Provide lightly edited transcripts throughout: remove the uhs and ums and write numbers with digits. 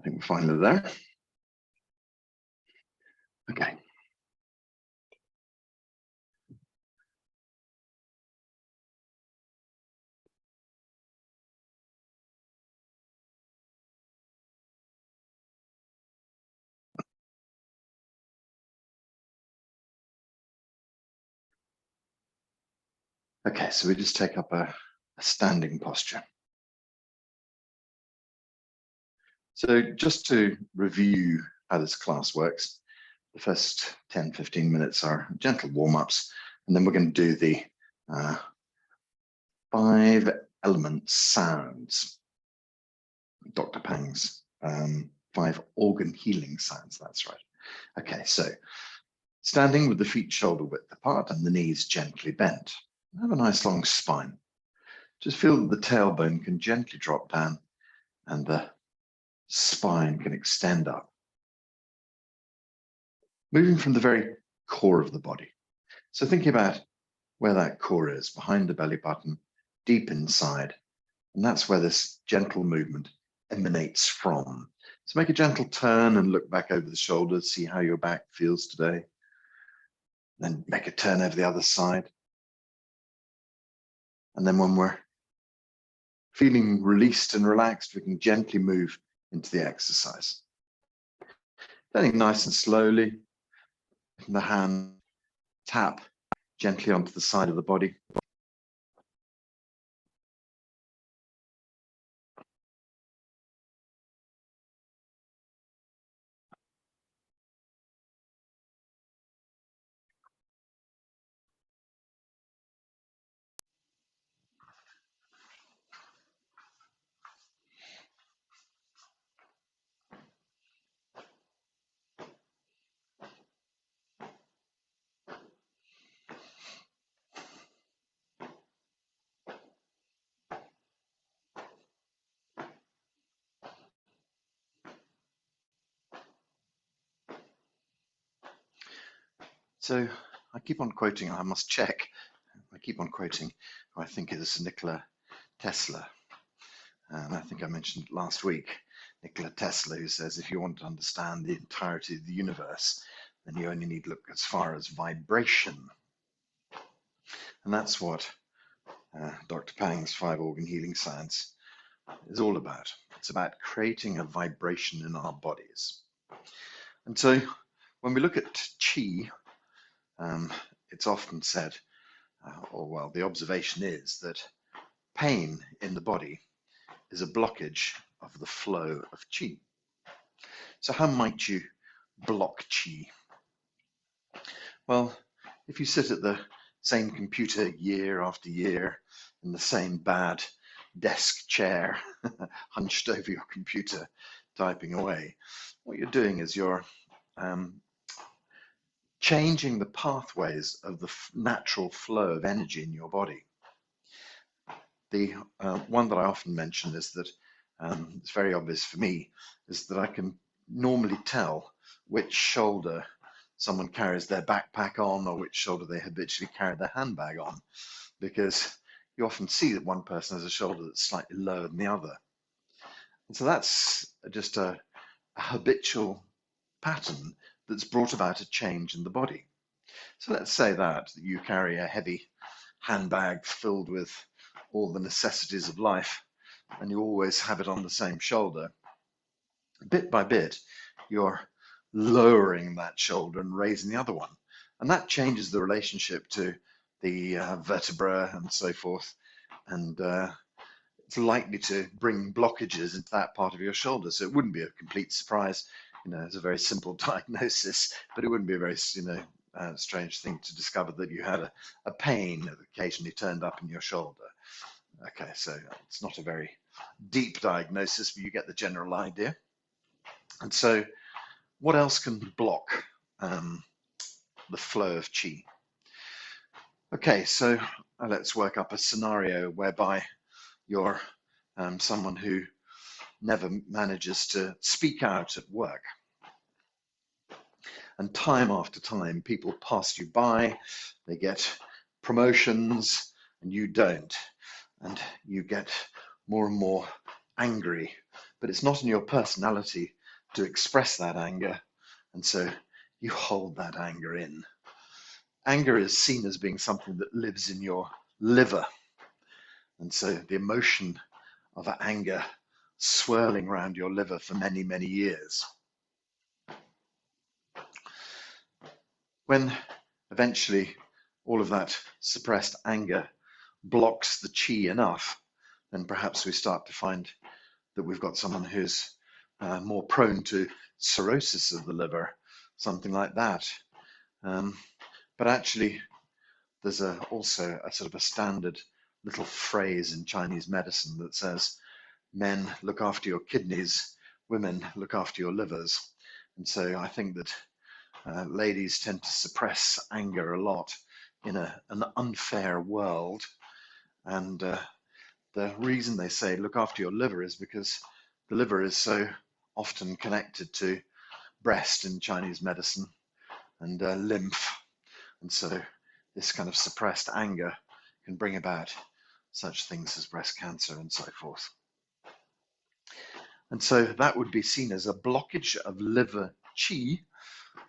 think we're finally there. Okay. Okay, so we just take up a standing posture. So just to review how this class works, the first 10-15 minutes are gentle warm-ups, and then we're going to do the 5 element sounds. Dr. Pang's 5 organ healing sounds, that's right. Okay, so standing with the feet shoulder width apart and the knees gently bent. Have a nice long spine. Just feel that the tailbone can gently drop down and the spine can extend up. Moving from the very core of the body. So thinking about where that core is, behind the belly button, deep inside. And that's where this gentle movement emanates from. So make a gentle turn and look back over the shoulders, see how your back feels today. Then make a turn over the other side. And then when we're feeling released and relaxed, we can gently move into the exercise. Turning nice and slowly, the hand tap gently onto the side of the body. So I keep on quoting, I must check, I keep on quoting, I think it is Nikola Tesla. And I think I mentioned last week, Nikola Tesla, who says if you want to understand the entirety of the universe, then you only need to look as far as vibration. And that's what Dr. Pang's 5 organ healing science is all about. It's about creating a vibration in our bodies. And so when we look at qi, it's often said, or well, the observation is that pain in the body is a blockage of the flow of qi. So how might you block qi? Well, if you sit at the same computer year after year in the same bad desk chair, hunched over your computer, typing away, what you're doing is you're changing the pathways of the natural flow of energy in your body. The one that I often mention is that it's very obvious for me, is that I can normally tell which shoulder someone carries their backpack on or which shoulder they habitually carry their handbag on, because you often see that one person has a shoulder that's slightly lower than the other. And so that's just a habitual pattern that's brought about a change in the body. So let's say that you carry a heavy handbag filled with all the necessities of life and you always have it on the same shoulder. Bit by bit, you're lowering that shoulder and raising the other one. And that changes the relationship to the vertebra and so forth. And it's likely to bring blockages into that part of your shoulder. So it wouldn't be a complete surprise. It's a very simple diagnosis, but it wouldn't be a very, strange thing to discover that you had a pain that occasionally turned up in your shoulder. Okay, so it's not a very deep diagnosis, but you get the general idea. And so what else can block the flow of qi? Okay, so let's work up a scenario whereby you're someone who never manages to speak out at work. And time after time, people pass you by, they get promotions, and you don't. And you get more and more angry but it's not in your personality to express that anger. And so you hold that anger in. Anger is seen as being something that lives in your liver. And so the emotion of anger swirling around your liver for many, many years. When eventually all of that suppressed anger blocks the chi enough, then perhaps we start to find that we've got someone who's more prone to cirrhosis of the liver, something like that. But actually, there's also a sort of a standard little phrase in Chinese medicine that says, men look after your kidneys, women look after your livers. And so I think that ladies tend to suppress anger a lot in an unfair world. And the reason they say look after your liver is because the liver is so often connected to breast in Chinese medicine and lymph. And so this kind of suppressed anger can bring about such things as breast cancer and so forth. And so that would be seen as a blockage of liver qi.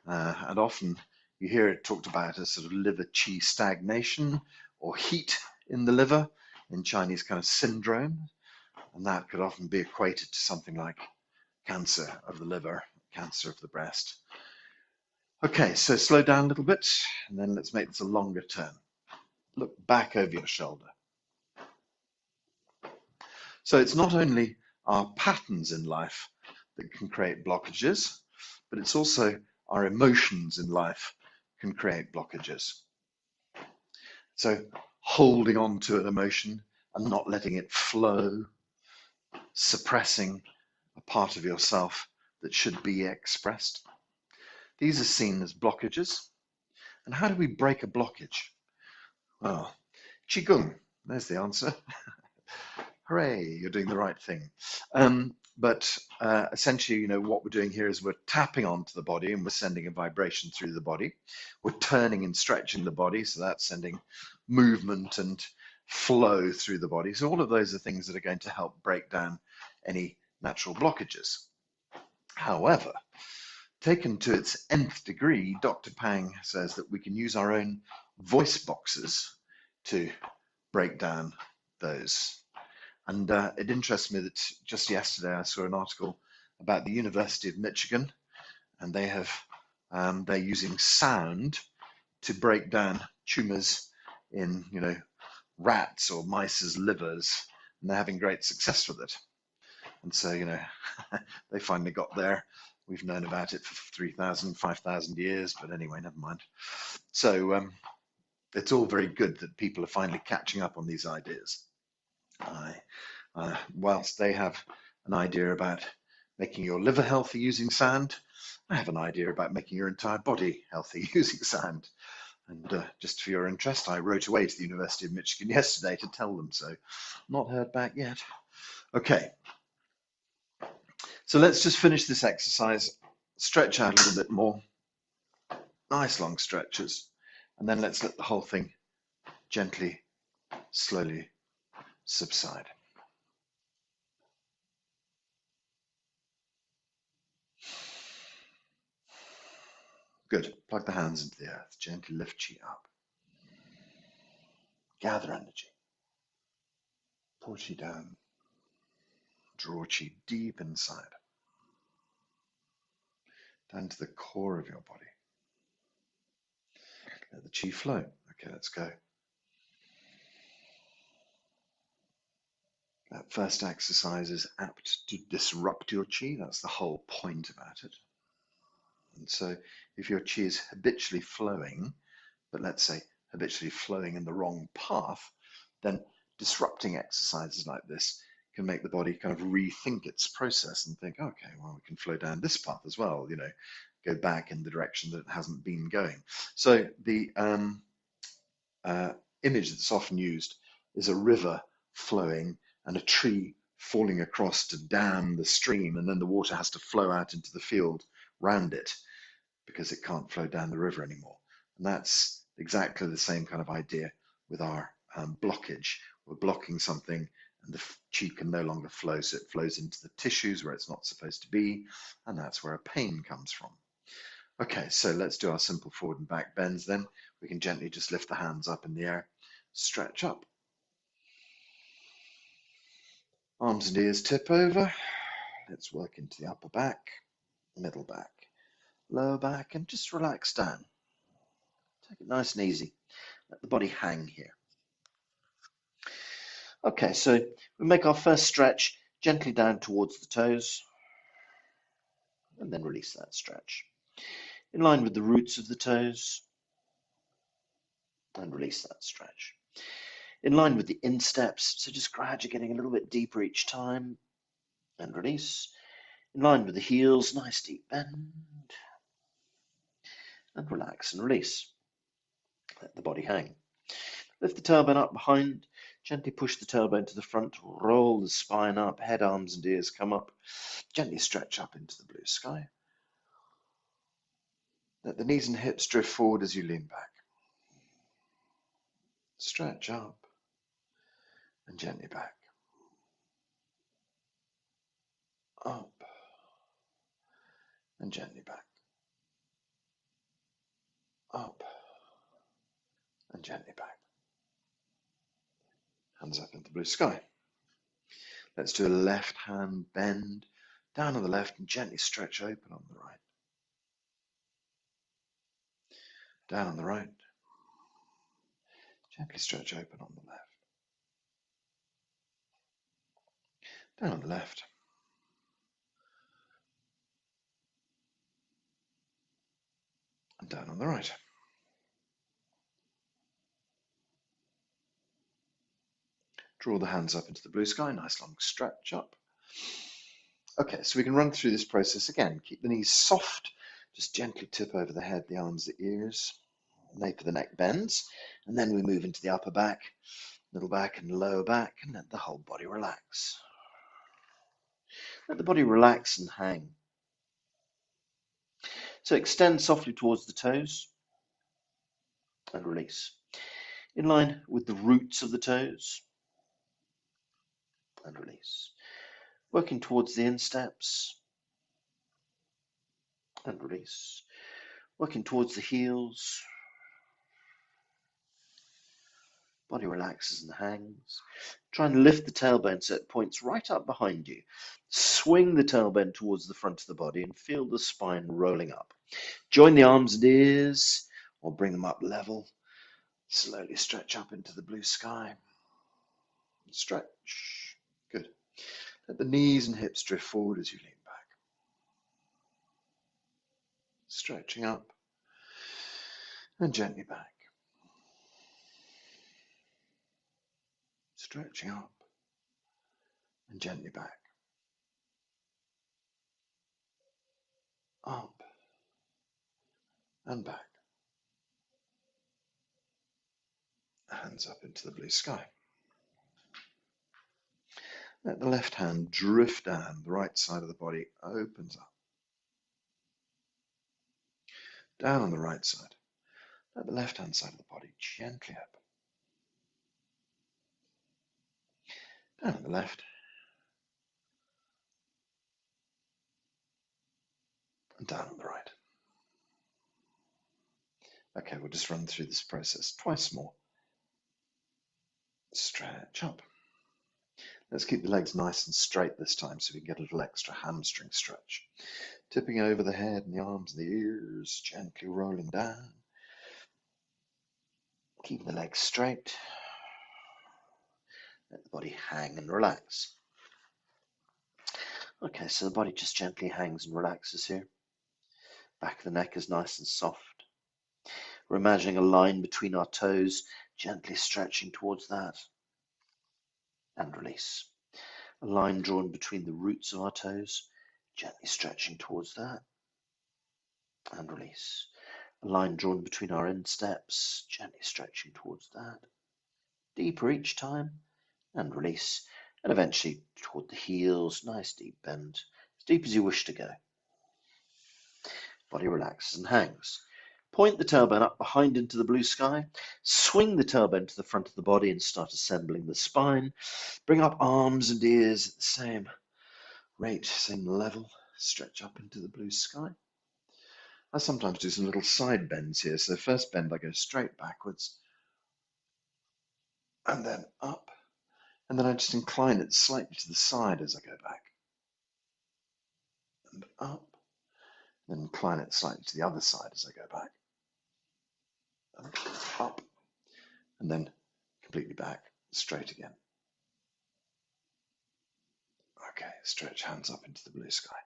And often you hear it talked about as sort of liver qi stagnation or heat in the liver in Chinese kind of syndrome. And that could often be equated to something like cancer of the liver, cancer of the breast. Okay, so slow down a little bit, and then let's make this a longer turn. Look back over your shoulder. So it's not only our patterns in life that can create blockages, but it's also our emotions in life can create blockages. So holding on to an emotion and not letting it flow, suppressing a part of yourself that should be expressed. These are seen as blockages. And how do we break a blockage? Well, Qigong, there's the answer. Hooray, you're doing the right thing. But essentially, what we're doing here is we're tapping onto the body and we're sending a vibration through the body. We're turning and stretching the body, so that's sending movement and flow through the body. So all of those are things that are going to help break down any natural blockages. However, taken to its nth degree, Dr. Pang says that we can use our own voice boxes to break down those. And it interests me that just yesterday I saw an article about the University of Michigan, and they're using sound to break down tumors in rats or mice's livers, and they're having great success with it. And so they finally got there. We've known about it for 3,000, 5,000 years, but anyway, never mind. So it's all very good that people are finally catching up on these ideas. Whilst they have an idea about making your liver healthy using sound, I have an idea about making your entire body healthy using sound. And just for your interest, I wrote away to the University of Michigan yesterday to tell them so. Not heard back yet. Okay. So let's just finish this exercise, stretch out a little bit more. Nice long stretches. And then let's let the whole thing gently, slowly subside. Good. Plug the hands into the earth. Gently lift chi up. Gather energy. Pull chi down. Draw chi deep inside. Down to the core of your body. Let the chi flow. Okay, let's go. That first exercise is apt to disrupt your chi. That's the whole point about it. And so if your chi is habitually flowing, but let's say habitually flowing in the wrong path, then disrupting exercises like this can make the body kind of rethink its process and think, okay, well, we can flow down this path as well, go back in the direction that it hasn't been going. So the image that's often used is a river flowing and a tree falling across to dam the stream, and then the water has to flow out into the field round it because it can't flow down the river anymore. And that's exactly the same kind of idea with our blockage. We're blocking something, and the chi can no longer flow, so it flows into the tissues where it's not supposed to be, and that's where a pain comes from. Okay, so let's do our simple forward and back bends then. We can gently just lift the hands up in the air, stretch up. Arms and ears tip over. Let's work into the upper back, middle back, lower back, and just relax down. Take it nice and easy. Let the body hang here. Okay, so we make our first stretch gently down towards the toes, and then release that stretch. In line with the roots of the toes, and release that stretch. In line with the insteps, so just gradually getting a little bit deeper each time, and release. In line with the heels, nice deep bend, and relax and release. Let the body hang. Lift the tailbone up behind, gently push the tailbone to the front, roll the spine up, head, arms and ears come up, gently stretch up into the blue sky. Let the knees and hips drift forward as you lean back. Stretch up and gently back. Up and gently back. Up and gently back. Hands up into the blue sky. Let's do a left hand bend down on the left and gently stretch open on the right. Down on the right. Gently stretch open on the left. Down on the left. And down on the right. Draw the hands up into the blue sky, nice long stretch up. Okay, so we can run through this process again. Keep the knees soft, just gently tip over the head, the arms, the ears, nape of the neck bends, and then we move into the upper back, middle back and lower back, and let the whole body relax. Let the body relax and hang. So extend softly towards the toes and release. In line with the roots of the toes and release. Working towards the insteps and release. Working towards the heels. Body relaxes and hangs. Try and lift the tailbone so it points right up behind you. Swing the tailbone towards the front of the body and feel the spine rolling up. Join the arms and ears or bring them up level. Slowly stretch up into the blue sky. Stretch. Good. Let the knees and hips drift forward as you lean back. Stretching up and gently back. Stretching up and gently back. Up and back. Hands up into the blue sky. Let the left hand drift down. The right side of the body opens up. Down on the right side. Let the left hand side of the body gently up. Down on the left. And down on the right. Okay, we'll just run through this process twice more. Stretch up. Let's keep the legs nice and straight this time so we can get a little extra hamstring stretch. Tipping over the head and the arms and the ears, gently rolling down. Keeping the legs straight. Let the body hang and relax. Okay, so the body just gently hangs and relaxes here. Back of the neck is nice and soft. We're imagining a line between our toes, gently stretching towards that. And release. A line drawn between the roots of our toes, gently stretching towards that. And release. A line drawn between our insteps, gently stretching towards that. Deeper each time. And release. And eventually toward the heels, nice deep bend, as deep as you wish to go. Body relaxes and hangs. Point the tailbone up behind into the blue sky. Swing the tailbone to the front of the body and start assembling the spine. Bring up arms and ears at the same rate, same level. Stretch up into the blue sky. I sometimes do some little side bends here. So the first bend, I go straight backwards and then up. And then I just incline it slightly to the side as I go back. And up. Then incline it slightly to the other side as I go back. And up. And then completely back, straight again. Okay, stretch hands up into the blue sky.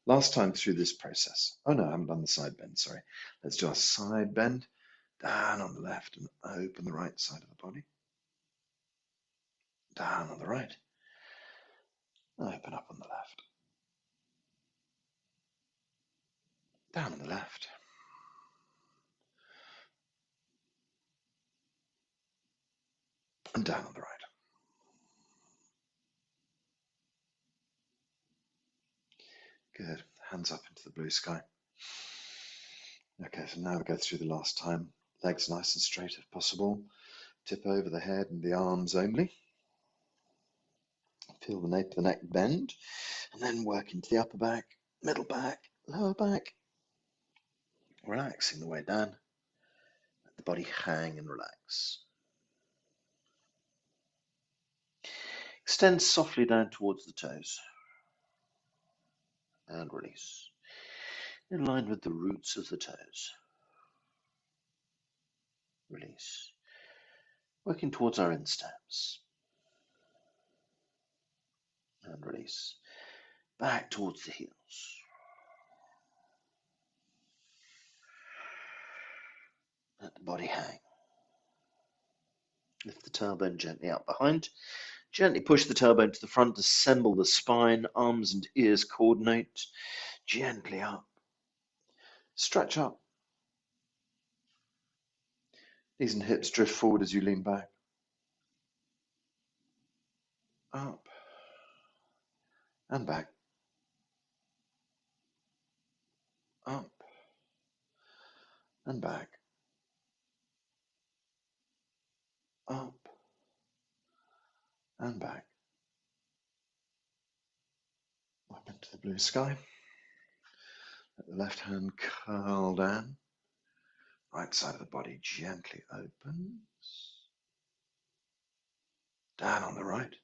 Last time through this process. Oh no, I haven't done the side bend, sorry. Let's do a side bend, down on the left and open the right side of the body. Down on the right, open up on the left. Down on the left. And down on the right. Good, hands up into the blue sky. Okay, so now we go through the last time. Legs nice and straight if possible. Tip over the head and the arms only. Feel the nape of the neck bend. And then work into the upper back, middle back, lower back. Relaxing the way down. Let the body hang and relax. Extend softly down towards the toes. And release. In line with the roots of the toes. Release. Working towards our insteps. And release. Back towards the heels. Let the body hang. Lift the tailbone gently out behind. Gently push the tailbone to the front. Assemble the spine. Arms and ears coordinate. Gently up. Stretch up. Knees and hips drift forward as you lean back. Up. And back. Up. And back. Up. And back. Up into the blue sky. Let the left hand curl down. Right side of the body gently opens. Down on the right.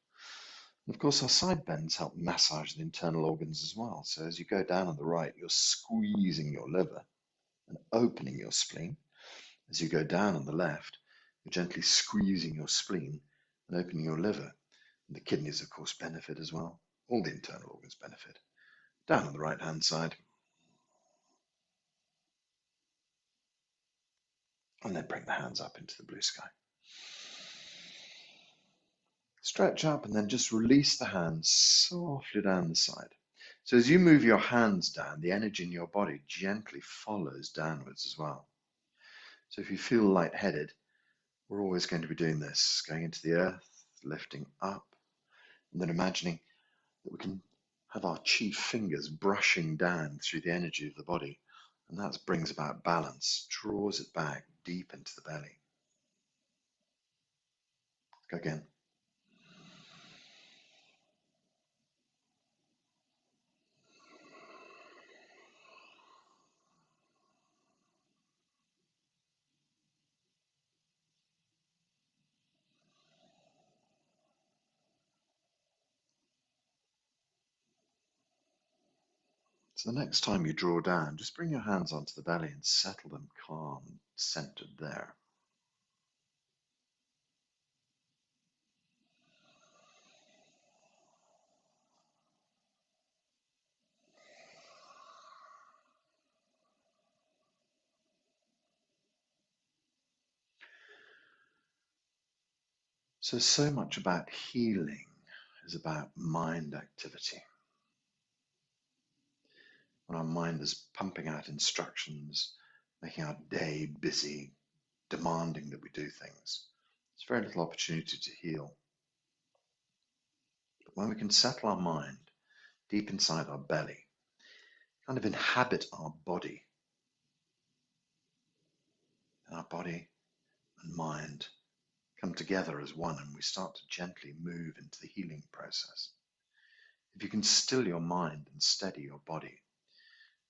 And of course, our side bends help massage the internal organs as well. So as you go down on the right, you're squeezing your liver and opening your spleen. As you go down on the left, you're gently squeezing your spleen and opening your liver. And the kidneys, of course, benefit as well. All the internal organs benefit. Down on the right-hand side. And then bring the hands up into the blue sky. Stretch up and then just release the hands softly down the side. So as you move your hands down, the energy in your body gently follows downwards as well. So if you feel lightheaded, we're always going to be doing this, going into the earth, lifting up, and then imagining that we can have our chief fingers brushing down through the energy of the body. And that brings about balance, draws it back deep into the belly. Go again. So the next time you draw down, just bring your hands onto the belly and settle them calm, centered there. So much about healing is about mind activity. When our mind is pumping out instructions, making our day busy, demanding that we do things, there's very little opportunity to heal. But when we can settle our mind deep inside our belly, kind of inhabit our body, our body and mind come together as one, and we start to gently move into the healing process. If you can still your mind and steady your body,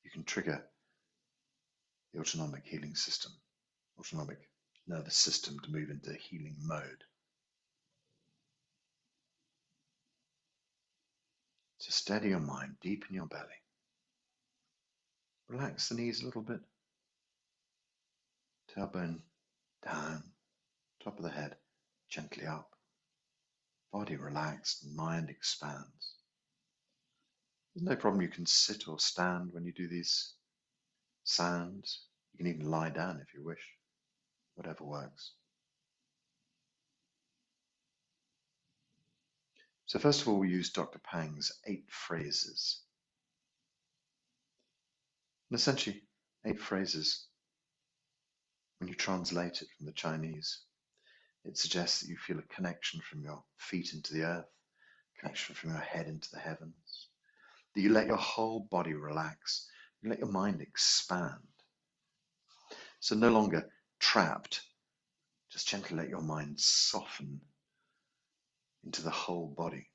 you can trigger the autonomic healing system, autonomic nervous system to move into healing mode. So steady your mind deep in your belly. Relax the knees a little bit. Tailbone down, top of the head gently up. Body relaxed and mind expands. There's no problem. You can sit or stand when you do these sounds. You can even lie down if you wish, whatever works. So first of all, we use Dr. Pang's 8 phrases. And essentially, 8 phrases, when you translate it from the Chinese, it suggests that you feel a connection from your feet into the earth, connection from your head into the heavens, that you let your whole body relax, you let your mind expand. So no longer trapped, just gently let your mind soften into the whole body,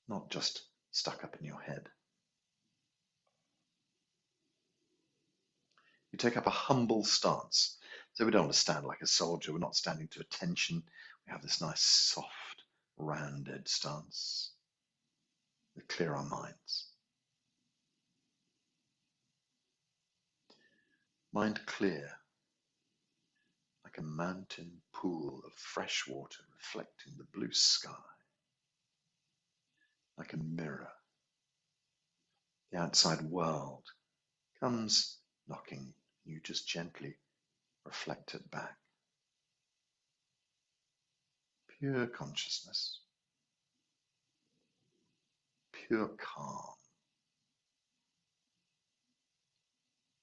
not just stuck up in your head. You take up a humble stance. So we don't want to stand like a soldier. We're not standing to attention. We have this nice, soft, rounded stance. We clear our minds. Mind clear, like a mountain pool of fresh water reflecting the blue sky, like a mirror. The outside world comes knocking, you just gently reflect it back. Pure consciousness, pure calm.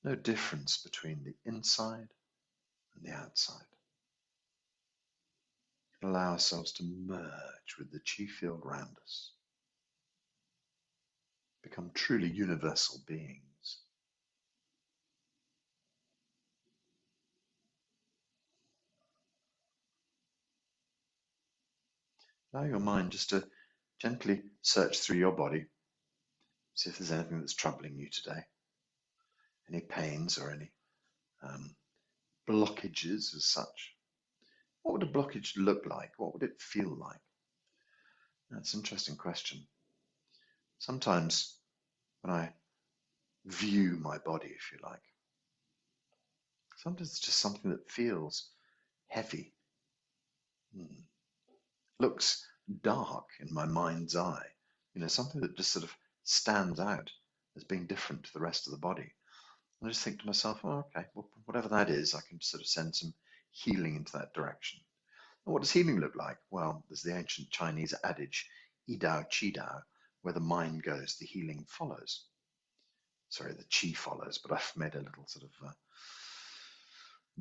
No difference between the inside and the outside. We can allow ourselves to merge with the chi field around us, become truly universal beings. Allow your mind just to gently search through your body, see if there's anything that's troubling you today, any pains or any blockages as such. What would a blockage look like? What would it feel like? That's an interesting question. Sometimes when I view my body, if you like, sometimes it's just something that feels heavy, looks dark in my mind's eye, something that just sort of stands out as being different to the rest of the body. And I just think to myself, oh, okay, well, whatever that is, I can sort of send some healing into that direction. And what does healing look like? Well, there's the ancient Chinese adage, Yi Dao, Qi Dao, where the mind goes, the healing follows. Sorry, the Qi follows, but I've made a little sort of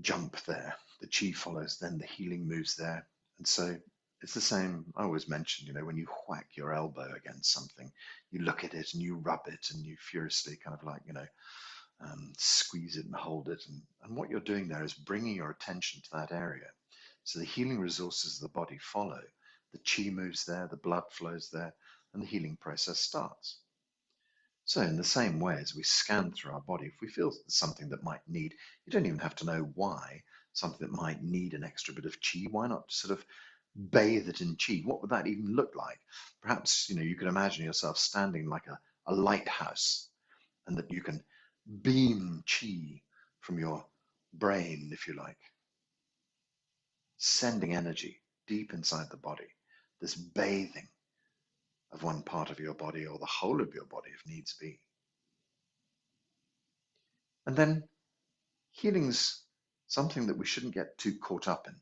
jump there. The Qi follows, then the healing moves there. And so it's the same, I always mention, when you whack your elbow against something, you look at it and you rub it and you furiously kind of like, squeeze it and hold it. And what you're doing there is bringing your attention to that area. So the healing resources of the body follow. The chi moves there, the blood flows there, and the healing process starts. So in the same way as we scan through our body, if we feel something that might need, you don't even have to know why, something that might need an extra bit of chi, why not sort of bathe it in chi? What would that even look like? Perhaps, you can imagine yourself standing like a lighthouse, and that you can beam chi from your brain, if you like, sending energy deep inside the body, this bathing of one part of your body or the whole of your body if needs be. And then healing's something that we shouldn't get too caught up in.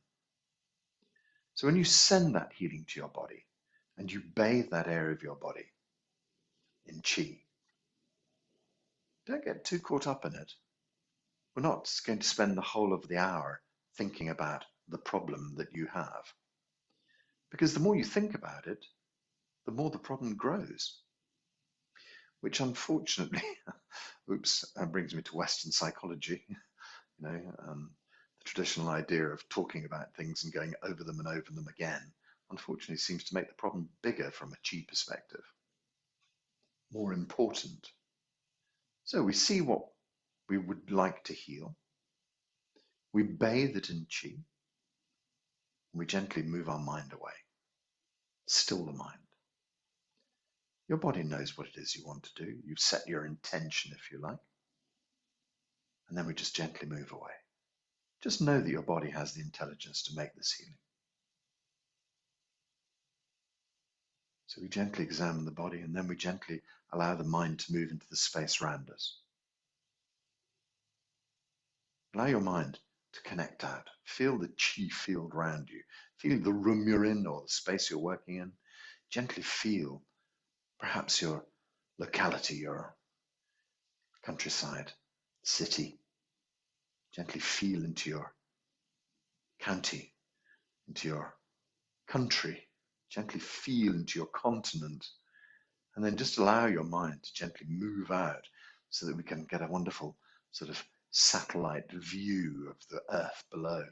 So when you send that healing to your body and you bathe that area of your body in chi, don't get too caught up in it. We're not going to spend the whole of the hour thinking about the problem that you have. Because the more you think about it, the more the problem grows. Which unfortunately, brings me to Western psychology. traditional idea of talking about things and going over them and over them again, unfortunately seems to make the problem bigger from a chi perspective, more important. So we see what we would like to heal, we bathe it in chi, and we gently move our mind away, still the mind. Your body knows what it is you want to do. You've set your intention, if you like, and then we just gently move away. Just know that your body has the intelligence to make this healing. So we gently examine the body, and then we gently allow the mind to move into the space around us. Allow your mind to connect out. Feel the chi field around you. Feel the room you're in or the space you're working in. Gently feel perhaps your locality, your countryside, city. Gently feel into your county, into your country. Gently feel into your continent. And then just allow your mind to gently move out so that we can get a wonderful sort of satellite view of the Earth below,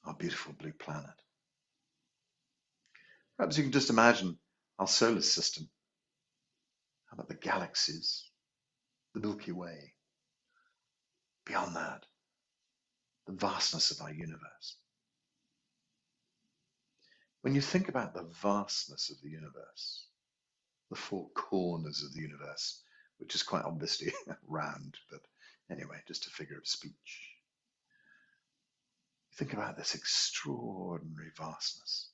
our beautiful blue planet. Perhaps you can just imagine our solar system. How about the galaxies, the Milky Way? Beyond that, the vastness of our universe. When you think about the vastness of the universe, the four corners of the universe, which is quite obviously round, but anyway, just a figure of speech. Think about this extraordinary vastness.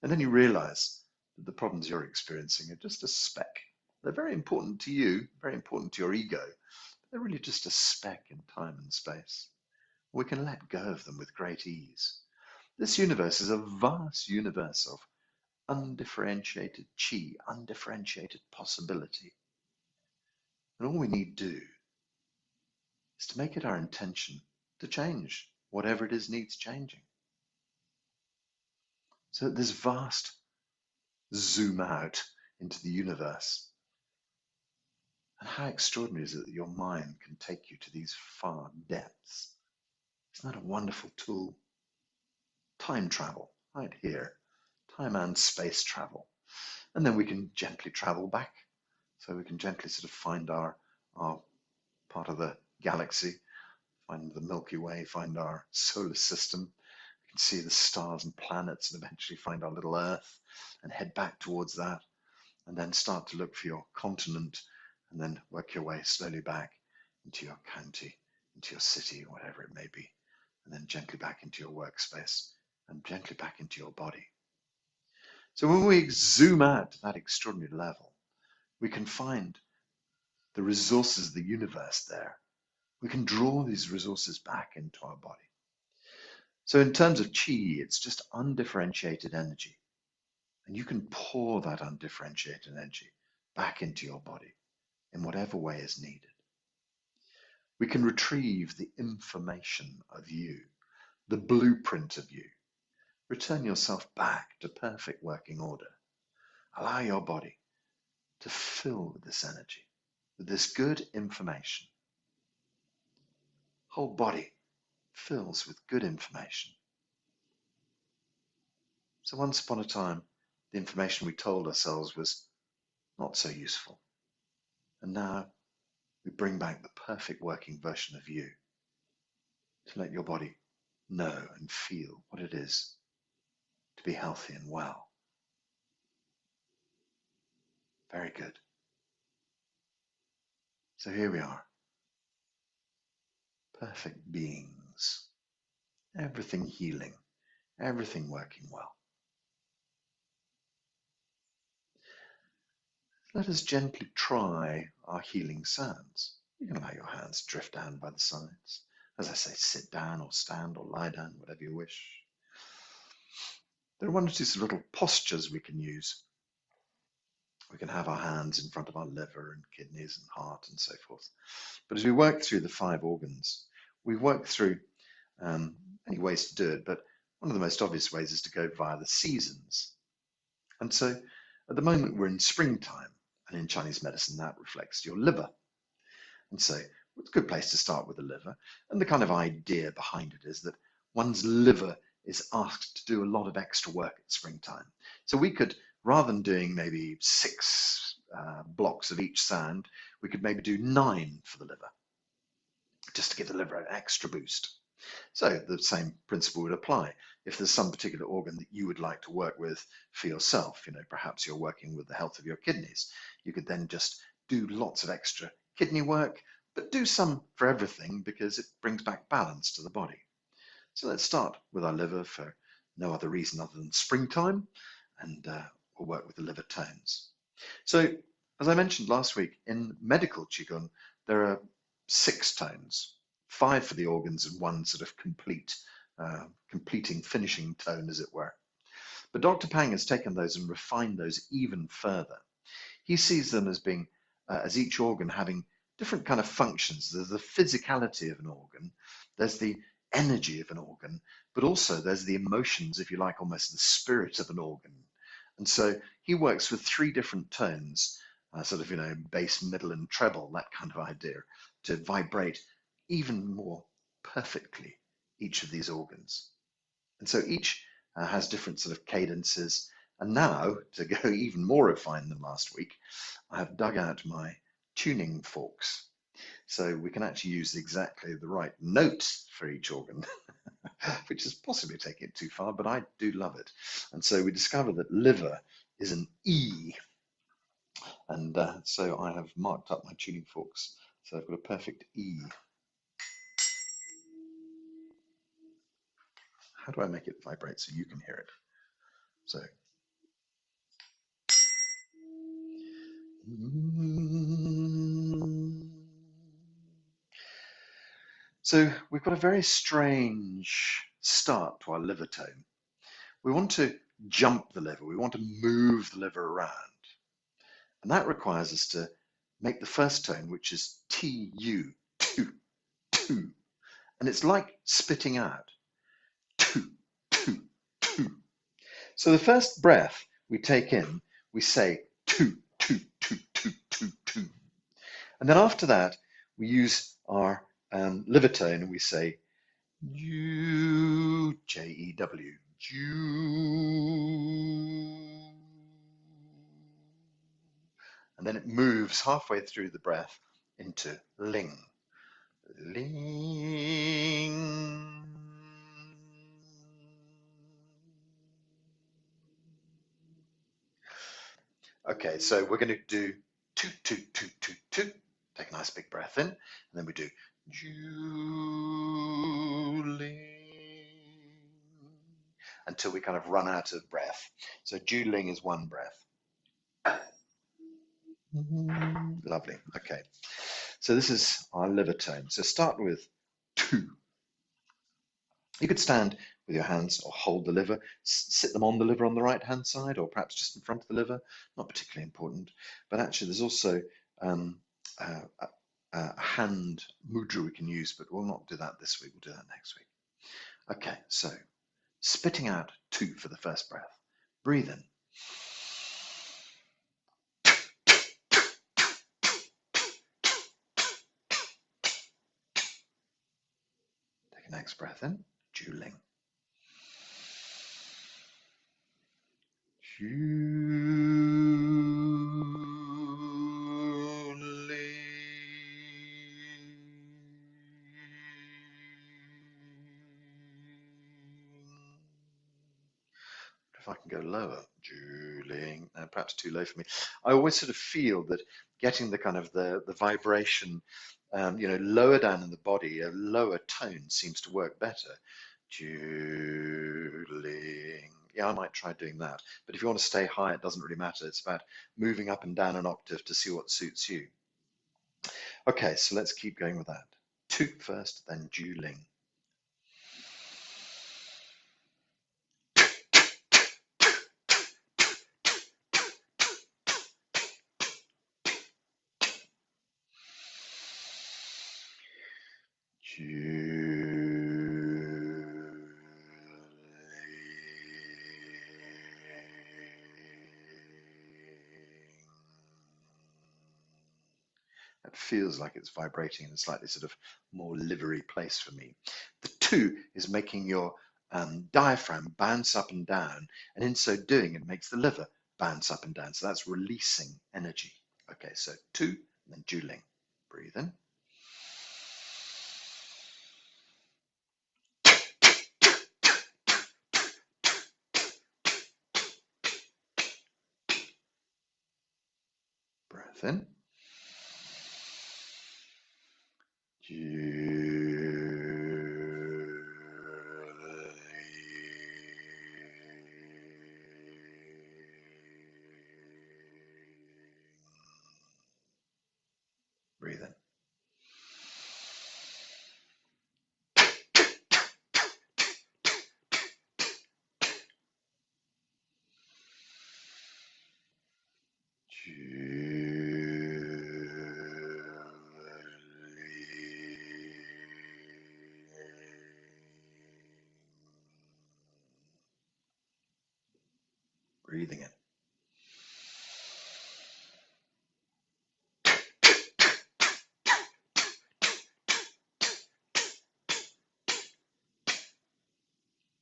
And then you realize that the problems you're experiencing are just a speck. They're very important to you, very important to your ego, but they're really just a speck in time and space. We can let go of them with great ease. This universe is a vast universe of undifferentiated chi, undifferentiated possibility. And all we need to do is to make it our intention to change whatever it is needs changing. So this vast zoom out into the universe. And how extraordinary is it that your mind can take you to these far depths? Isn't that a wonderful tool? Time travel, right here. Time and space travel. And then we can gently travel back. So we can gently sort of find our part of the galaxy, find the Milky Way, find our solar system. We can see the stars and planets and eventually find our little Earth and head back towards that. And then start to look for your continent and then work your way slowly back into your county, into your city, whatever it may be, and then gently back into your workspace and gently back into your body. So when we zoom out to that extraordinary level, we can find the resources of the universe there. We can draw these resources back into our body. So in terms of chi, it's just undifferentiated energy. And you can pour that undifferentiated energy back into your body in whatever way is needed. We can retrieve the information of you, the blueprint of you. Return yourself back to perfect working order. Allow your body to fill with this energy, with this good information. Whole body fills with good information. So once upon a time, the information we told ourselves was not so useful. And now we bring back the perfect working version of you to let your body know and feel what it is to be healthy and well. Very good. So here we are. Perfect beings. Everything healing. Everything working well. Let us gently try our healing sounds. You can allow your hands to drift down by the sides. As I say, sit down or stand or lie down, whatever you wish. There are one or two little postures we can use. We can have our hands in front of our liver and kidneys and heart and so forth. But as we work through the 5 organs, we work through many ways to do it, but one of the most obvious ways is to go via the seasons. And so at the moment we're in springtime, and in Chinese medicine that reflects your liver. And so It's a good place to start with the liver. And the kind of idea behind it is that one's liver is asked to do a lot of extra work at springtime. So we could, rather than doing maybe 6 blocks of each sound, we could maybe do 9 for the liver, just to give the liver an extra boost. So the same principle would apply. If there's some particular organ that you would like to work with for yourself, perhaps you're working with the health of your kidneys, you could then just do lots of extra kidney work, but do some for everything because it brings back balance to the body. So let's start with our liver for no other reason other than springtime, and we'll work with the liver tones. So as I mentioned last week, in medical Qigong, there are 6 tones, 5 for the organs and 1 sort of completing, finishing tone, as it were. But Dr. Pang has taken those and refined those even further. He sees them as being, as each organ having different kind of functions. There's the physicality of an organ, there's the energy of an organ, but also there's the emotions, if you like, almost the spirit of an organ. And so he works with 3 different tones, sort of, bass, middle, and treble, that kind of idea, to vibrate even more perfectly each of these organs. And so each has different sort of cadences. And now, to go even more refined than last week, I have dug out my tuning forks. So we can actually use exactly the right note for each organ, which is possibly taking it too far, but I do love it. And so we discover that liver is an E. And so I have marked up my tuning forks. So I've got a perfect E. How do I make it vibrate so you can hear it? So. So we've got a very strange start to our liver tone. We want to jump the liver. We want to move the liver around. And that requires us to make the first tone, which is Tu, tu, tu. And it's like spitting out. Tu, tu, tu. So the first breath we take in, we say tu, tu, tu, tu, tu, tu. And then after that, we use our liver tone and we say Jew, Jew, Jew. And then it moves halfway through the breath into ling. Ling. Okay, so we're going to do toot, toot, toot, toot, toot. Take a nice big breath in, and then we do Julie until we kind of run out of breath. So Juling is 1 breath. Lovely. Okay. So this is our liver tone. So start with 2. You could stand with your hands or hold the liver, sit them on the liver on the right hand side, or perhaps just in front of the liver. Not particularly important. But actually, there's also a hand mudra we can use, but we'll not do that this week. We'll do that next week. Okay, so spitting out 2 for the first breath. Breathe in. Take a next breath in. Juling. If I can go lower, Juling, perhaps too low for me. I always sort of feel that getting the kind of the vibration, lower down in the body, a lower tone seems to work better. Juling. Yeah, I might try doing that. But if you want to stay high, it doesn't really matter. It's about moving up and down an octave to see what suits you. Okay, so let's keep going with that. Toot first, then Juling. It feels like it's vibrating in a slightly sort of more livery place for me. The 2 is making your diaphragm bounce up and down, and in so doing, it makes the liver bounce up and down. So that's releasing energy. Okay, so 2, and then Juling. Breathe in. Breath in. Breathe in. Breathing in.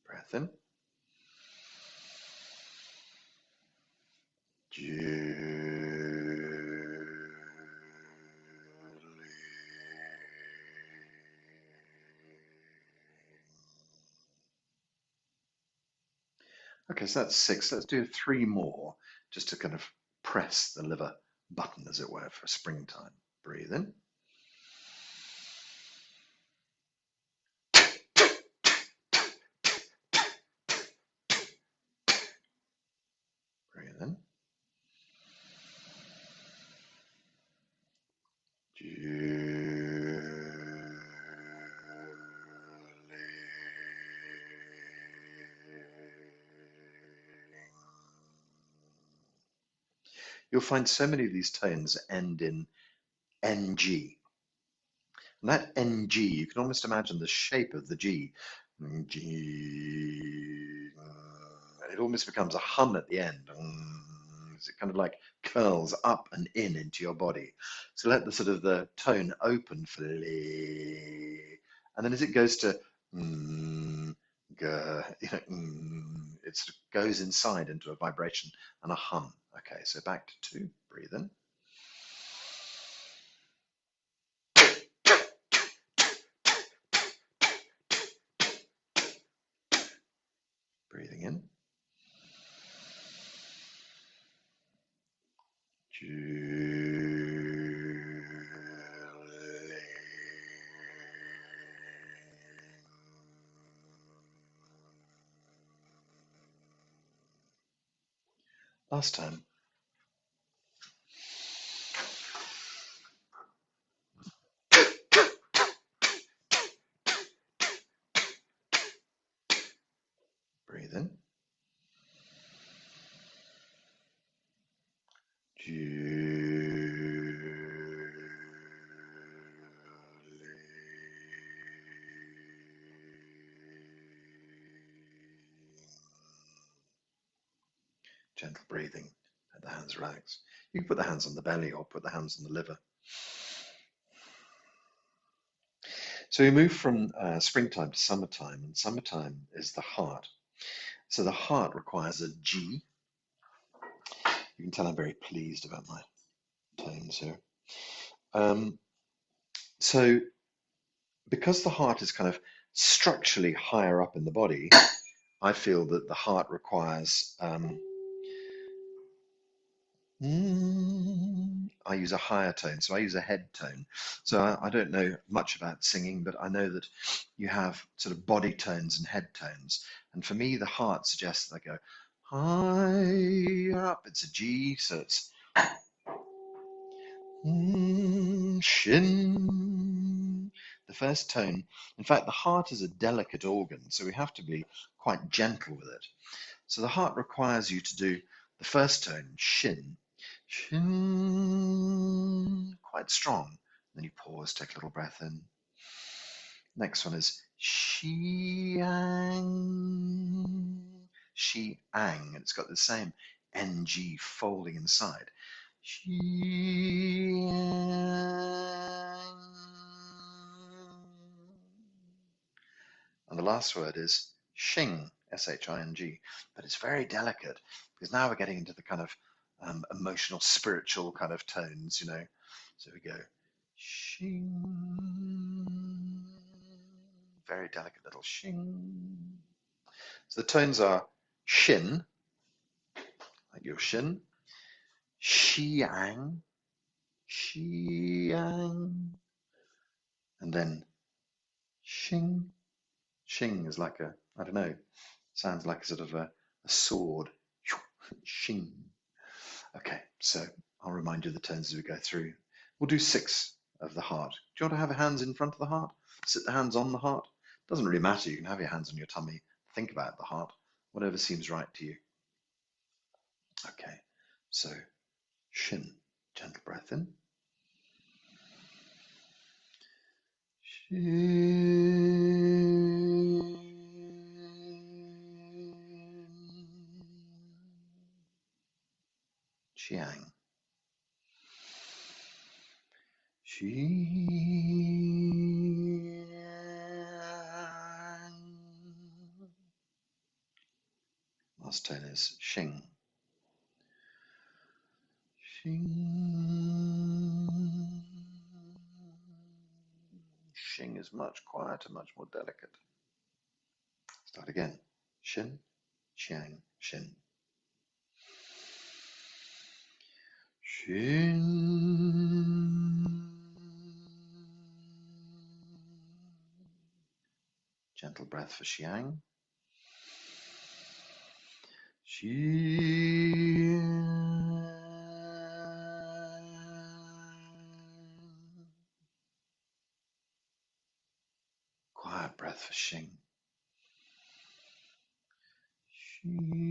Breath in. Okay, so that's 6. Let's do 3 more just to kind of press the liver button, as it were, for springtime. Breathe in. Breathe in. You'll find so many of these tones end in NG. And that NG, you can almost imagine the shape of the G. G. It almost becomes a hum at the end. It kind of like curls up and in into your body. So let the sort of the tone open for li, and then as it goes to it sort of goes inside into a vibration and a hum. Okay, so back to 2. Breathe in. Breathing in. Last time. Breathe in. Gentle breathing. Let the hands relax. You can put the hands on the belly or put the hands on the liver. So we move from springtime to summertime, and summertime is the heart. So the heart requires a G. You can tell I'm very pleased about my tones here. So because the heart is kind of structurally higher up in the body, I feel that the heart requires I use a higher tone, so I use a head tone. So I don't know much about singing, but I know that you have sort of body tones and head tones. And for me, the heart suggests that I go high up. It's a G, so it's shin. The first tone. In fact, the heart is a delicate organ, so we have to be quite gentle with it. So the heart requires you to do the first tone, shin, shin, quite strong. Then you pause, take a little breath in. Next one is shi-ang, shi-ang, and it's got the same ng folding inside. Shi-ang. last word is shing, S-H-I-N-G, but it's very delicate because now we're getting into the kind of emotional, spiritual kind of tones, you know. So we go shing, very delicate little shing. So the tones are shin, like your shin, xiang, xiang, and then shing. Shing is like a, I don't know, sounds like a sort of a sword. Shing. Okay, so I'll remind you of the tones as we go through. We'll do 6 of the heart. Do you want to have your hands in front of the heart? Sit the hands on the heart? Doesn't really matter. You can have your hands on your tummy. Think about the heart, whatever seems right to you. Okay, so shin, gentle breath in. Shin. Qiang. Qiang. Last tone is Xing. Xing. Xing is much quieter, much more delicate. Start again. Shin, Qiang, Shin. Shin. Gentle breath for Xiang. Xiang. Quiet breath for Xing. Xing.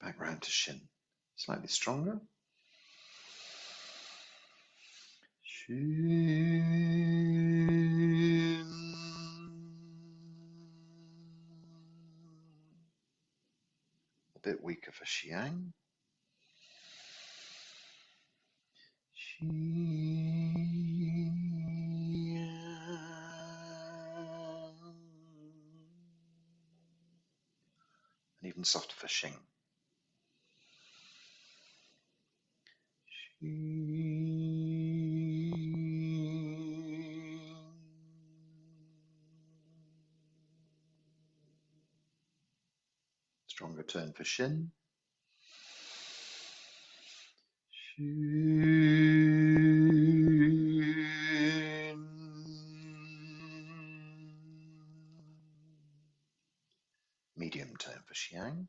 Back round to Shin. Slightly stronger. Shin. A bit weaker for Xiang. Xiang. And even softer for Xing. Stronger tone for Shin. Shin. Medium tone for Xiang.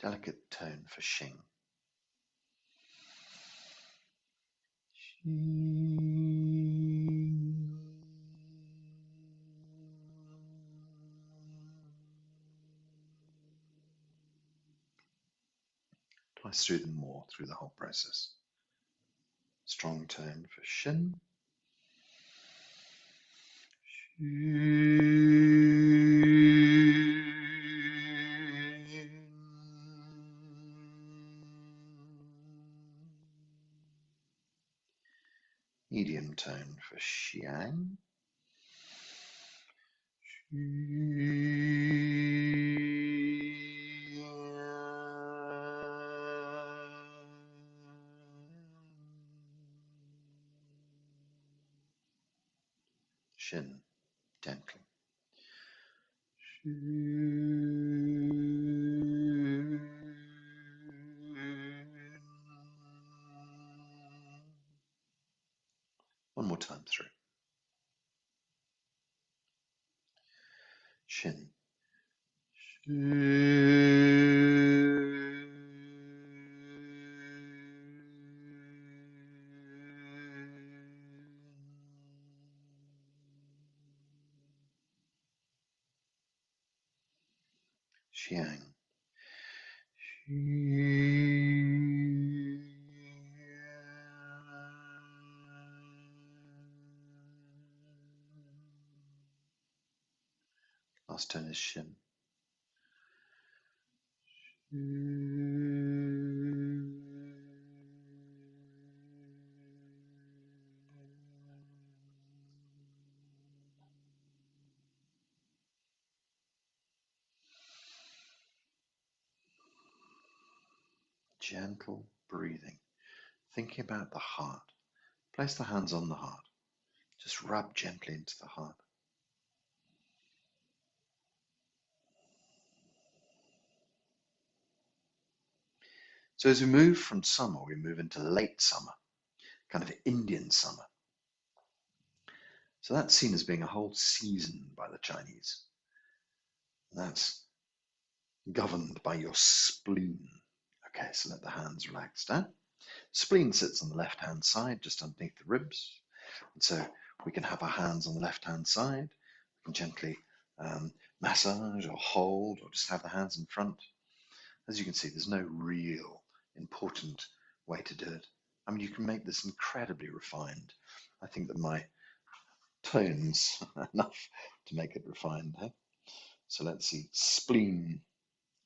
Delicate tone for Xing. Twice through them more through the whole process. Strong tone for Shin. Medium tone for Xiang. Shin, gently. One more time through. Shin. Xiang. Last tone is shin. Gentle breathing, thinking about the heart. Place the hands on the heart. Just rub gently into the heart. So as we move from summer, we move into late summer, kind of Indian summer. So that's seen as being a whole season by the Chinese. That's governed by your spleen. Okay, so let the hands relax down. Spleen sits on the left-hand side, just underneath the ribs. And so we can have our hands on the left-hand side. We can gently massage or hold or just have the hands in front. As you can see, there's no real important way to do it. I mean, you can make this incredibly refined. I think that my tones are enough to make it refined. Huh? So let's see, spleen.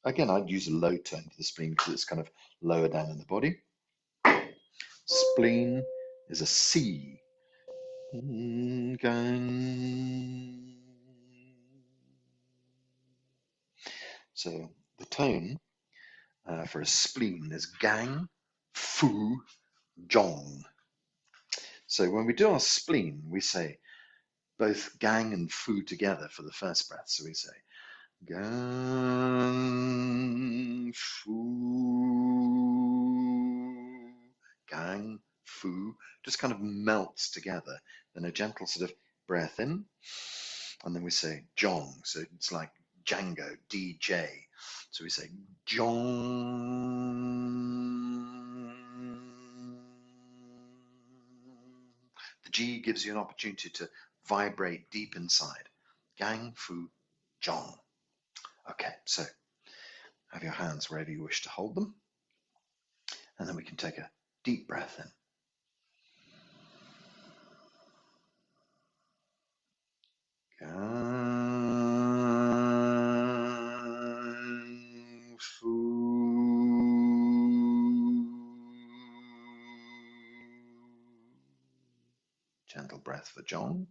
Again, I'd use a low tone for the spleen because it's kind of lower down in the body. Spleen is a C. So the tone for a spleen is gang, fu, jong. So when we do our spleen, we say both gang and fu together for the first breath. So we say gang, fu, gang, fu, just kind of melts together. Then a gentle sort of breath in, and then we say jong. So it's like Django, DJ. So we say jong. The G gives you an opportunity to vibrate deep inside. Gang, fu, jong. Okay, so have your hands wherever you wish to hold them. And then we can take a deep breath in. Gang, fu. Gentle breath for John.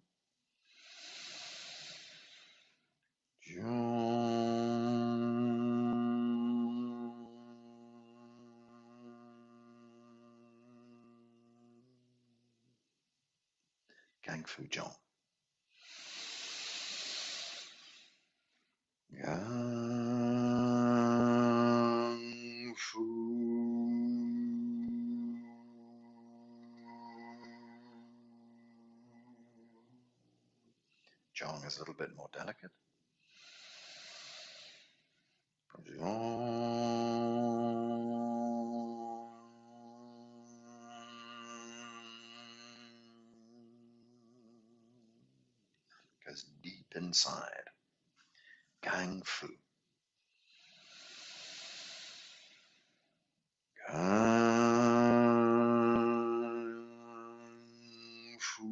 Gang Fu John. Gang Fu. John is a little bit more delicate. Goes deep inside. Gang Fu. Gang Fu.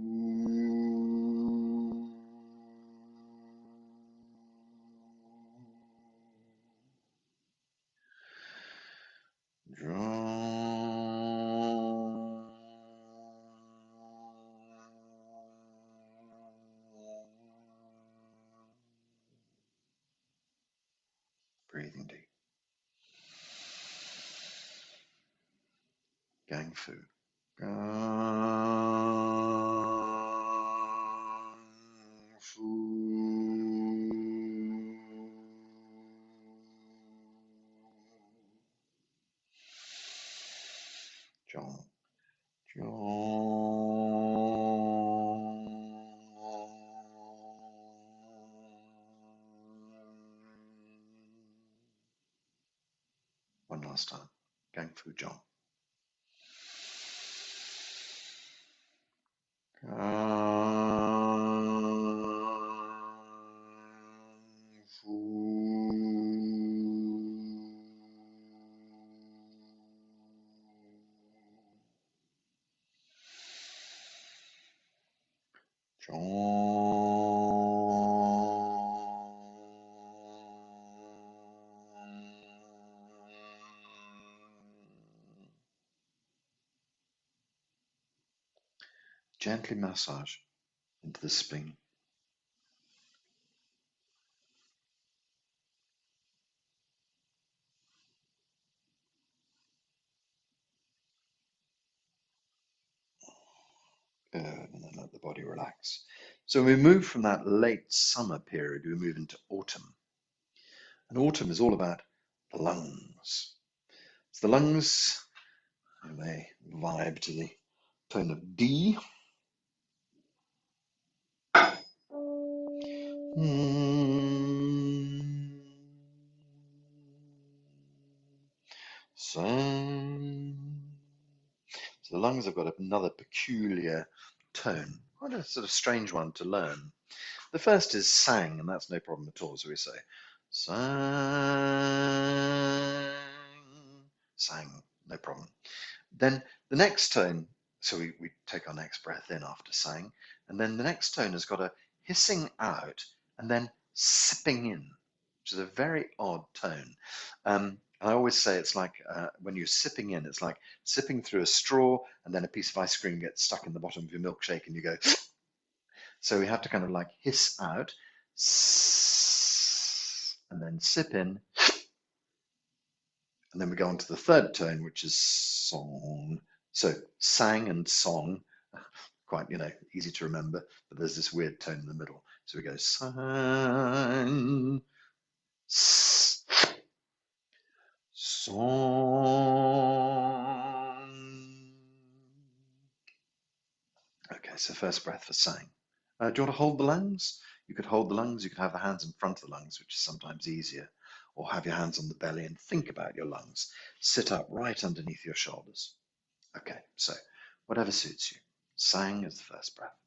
Breathing deep. Gang Fu. Gang Fu. John. One last time. Gang Fu John. Gang Fu John. Gently massage into the spleen. Good, and then let the body relax. So we move from that late summer period, we move into autumn. And autumn is all about the lungs. So the lungs, they vibe to the tone of D. So the lungs have got another peculiar tone, quite a sort of strange one to learn. The first is sang, and that's no problem at all. So we say sang, sang, no problem. Then the next tone, so we take our next breath in after sang, and then the next tone has got a hissing out and then sipping in, which is a very odd tone. I always say it's like when you're sipping in, it's like sipping through a straw and then a piece of ice cream gets stuck in the bottom of your milkshake and you go. So we have to kind of like hiss out and then sip in. And then we go on to the third tone, which is song. So sang and song, quite, easy to remember, but there's this weird tone in the middle. So we go sang, song. Okay, so first breath for sang. Do you want to hold the lungs? You could hold the lungs, you could have the hands in front of the lungs, which is sometimes easier, or have your hands on the belly and think about your lungs. Sit up right underneath your shoulders. Okay, so whatever suits you. Sang is the first breath.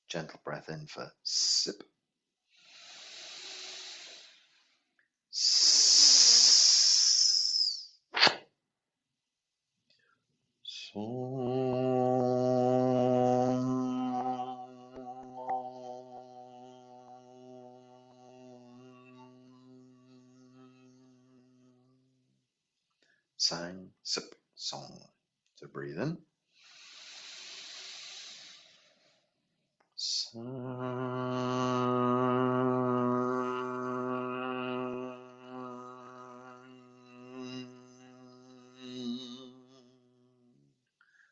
Gentle breath in for sip. Sang, sip, song. So breathe in.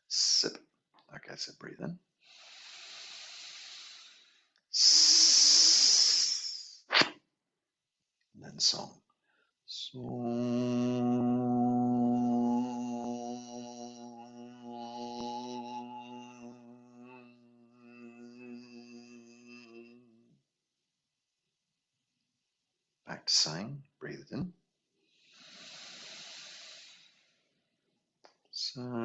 Sip. Okay, so breathe in. And then song. Back to sang. Breathe it in. Sip.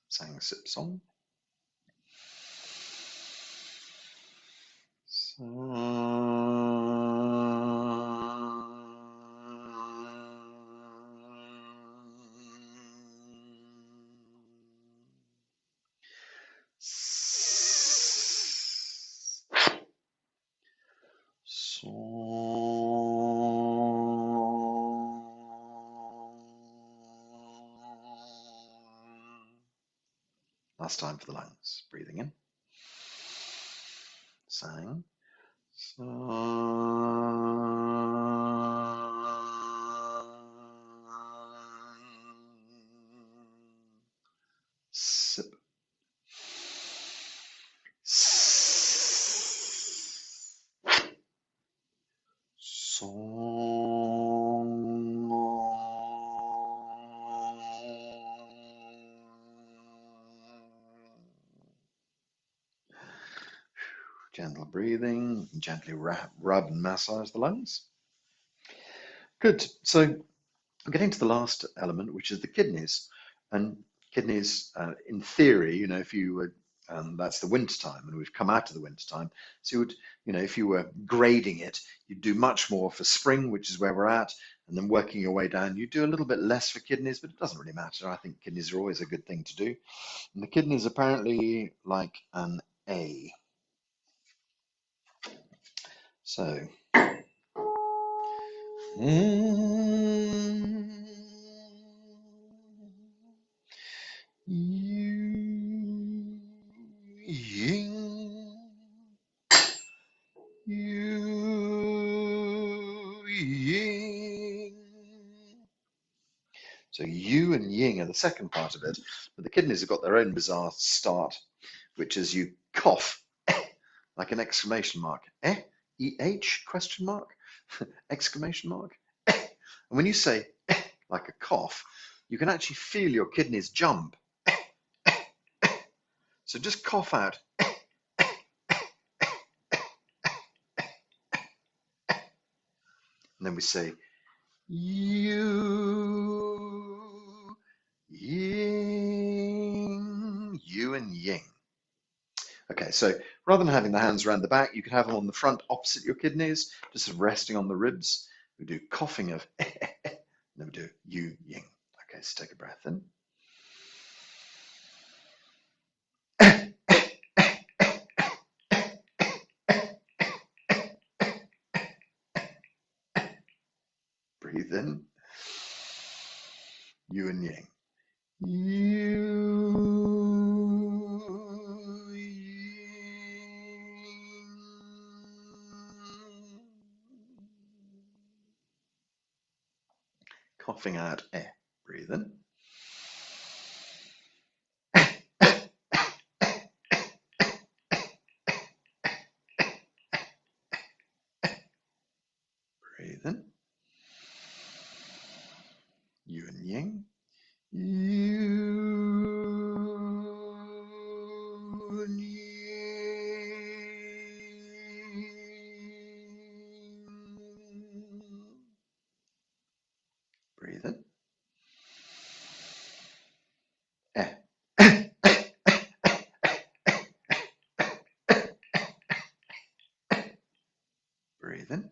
Sang, sip, song. Last time for the lungs. Breathing in. Sang. Sip. Gentle breathing, gently rub and massage the lungs. Good. So I'm getting to the last element, which is the kidneys. And kidneys, in theory, if you would, that's the winter time, and we've come out of the winter time. So you would, if you were grading it, you'd do much more for spring, which is where we're at, and then working your way down, you do a little bit less for kidneys, but it doesn't really matter. I think kidneys are always a good thing to do. And the kidneys apparently like an A. So, you, ying, you, ying. So you and ying are the second part of it, but the kidneys have got their own bizarre start, which is you cough like an exclamation mark. E-H question mark? Exclamation mark? And when you say like a cough, you can actually feel your kidneys jump. So just cough out. And then we say you, ying, you and ying. Okay, so rather than having the hands around the back, you can have them on the front opposite your kidneys, just sort of resting on the ribs. We do coughing of, and then we do you, ying. Okay, so take a breath in. Breathe in. You and ying. You, ying. Coughing out, breathe in. Breathe in. You and ying. You and ying. Breathe in. Breathe in.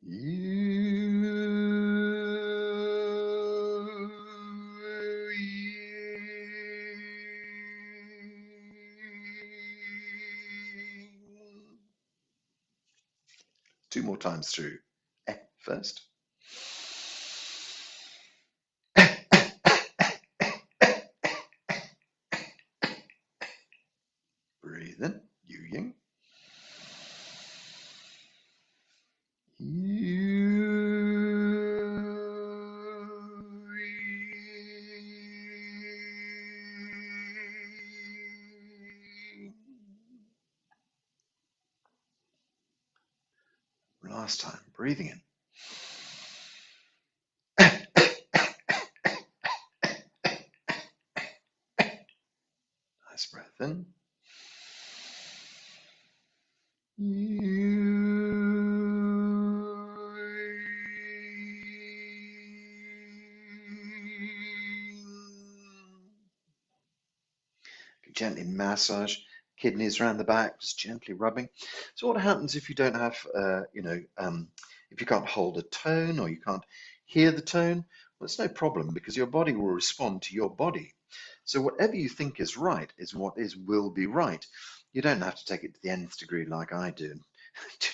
You, two more times through. First. Breathe in. You ying. Last time, breathing in. Nice breath in. Gently massage kidneys around the back, just gently rubbing. So what happens if you don't have, if you can't hold a tone or you can't hear the tone? Well, it's no problem because your body will respond to your body. So whatever you think is right is what will be right. You don't have to take it to the nth degree like I do,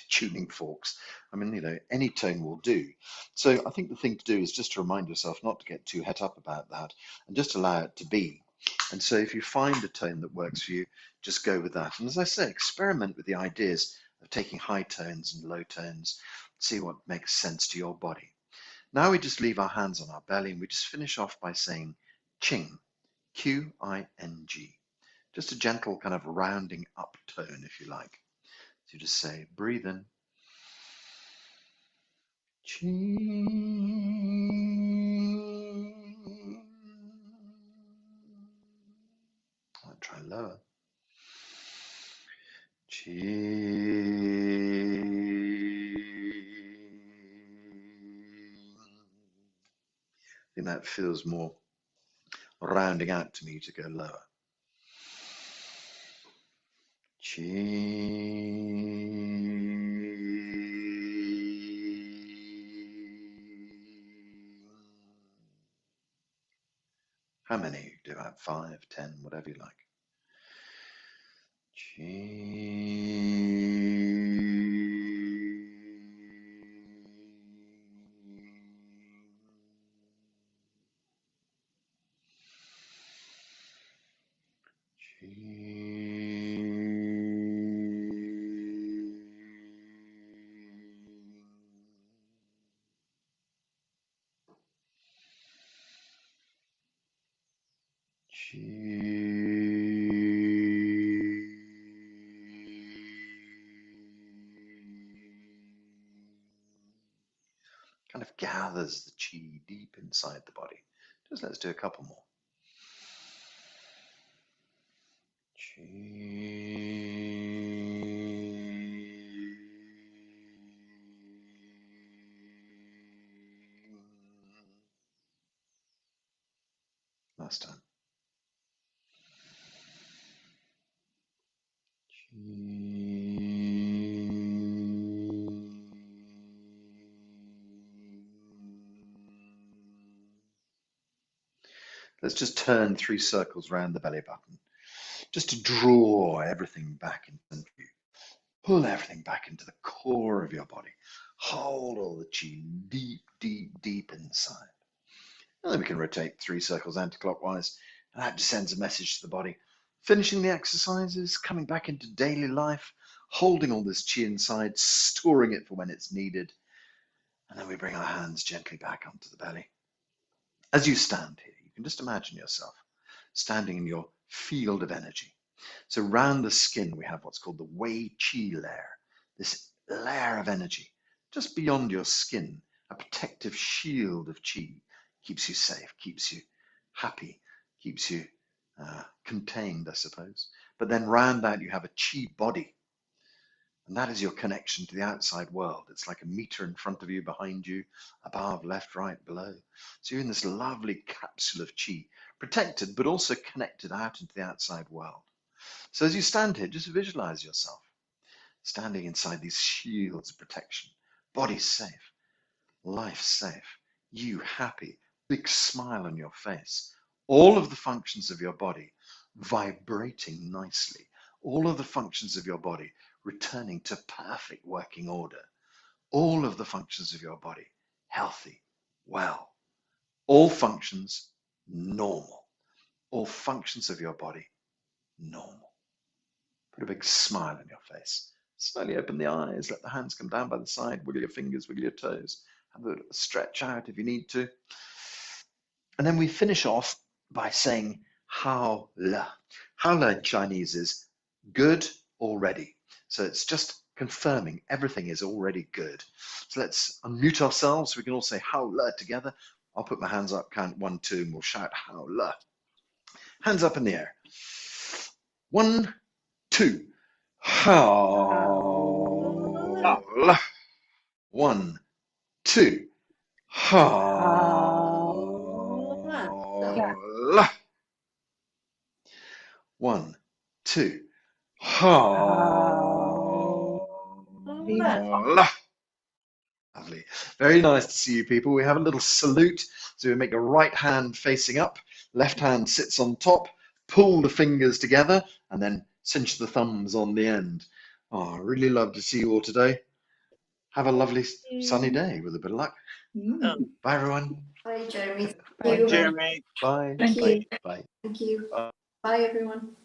tuning forks. I mean, any tone will do. So I think the thing to do is just to remind yourself not to get too het up about that and just allow it to be. And so if you find a tone that works for you, just go with that. And as I say, experiment with the ideas of taking high tones and low tones, see what makes sense to your body. Now we just leave our hands on our belly and we just finish off by saying ching, Q-I-N-G. Just a gentle kind of rounding up tone, if you like. So you just say, breathe in. Ching. I'll try lower. Chi. I think that feels more rounding out to me to go lower. How many do you have? 5, 10, whatever you like. Kind of gathers the chi deep inside the body. Just let's do a couple more. Last time. Let's just turn 3 circles around the belly button, just to draw everything back into you. Pull everything back into the core of your body. Hold all the chi deep, deep, deep inside. And then we can rotate 3 circles anti-clockwise, and that just sends a message to the body. Finishing the exercises, coming back into daily life, holding all this chi inside, storing it for when it's needed. And then we bring our hands gently back onto the belly. As you stand here, you can just imagine yourself standing in your field of energy. So around the skin, we have what's called the Wei Qi layer, this layer of energy just beyond your skin, a protective shield of qi, keeps you safe, keeps you happy, keeps you contained, I suppose. But then round that, you have a qi body, and that is your connection to the outside world. It's like a meter in front of you, behind you, above, left, right, below. So you're in this lovely capsule of qi, protected, but also connected out into the outside world. So as you stand here, just visualize yourself standing inside these shields of protection. Body safe, life safe, you happy, big smile on your face. All of the functions of your body vibrating nicely. All of the functions of your body returning to perfect working order. All of the functions of your body healthy, well. All functions normal. All functions of your body normal. Put a big smile on your face. Slowly open the eyes, let the hands come down by the side, wiggle your fingers, wiggle your toes, have a stretch out if you need to. And then we finish off by saying Hao Le. Hao Le in Chinese is good already. So it's just confirming everything is already good. So let's unmute ourselves. We can all say Hao Le together. I'll put my hands up, count 1, 2, and we'll shout Hao Le. Hands up in the air. 1, 2. Hao Le. 1, 2. Hao Le. 1, 2. Hao Le. Lovely. Very nice to see you people. We have a little salute. So we make a right hand facing up, left hand sits on top, pull the fingers together, and then cinch the thumbs on the end. Oh, I really love to see you all today. Have a lovely sunny day with a bit of luck. Bye, everyone. Bye, Jeremy. Bye, Jeremy. Bye. Thank Bye. you. Bye. Thank you. Bye. Bye, everyone.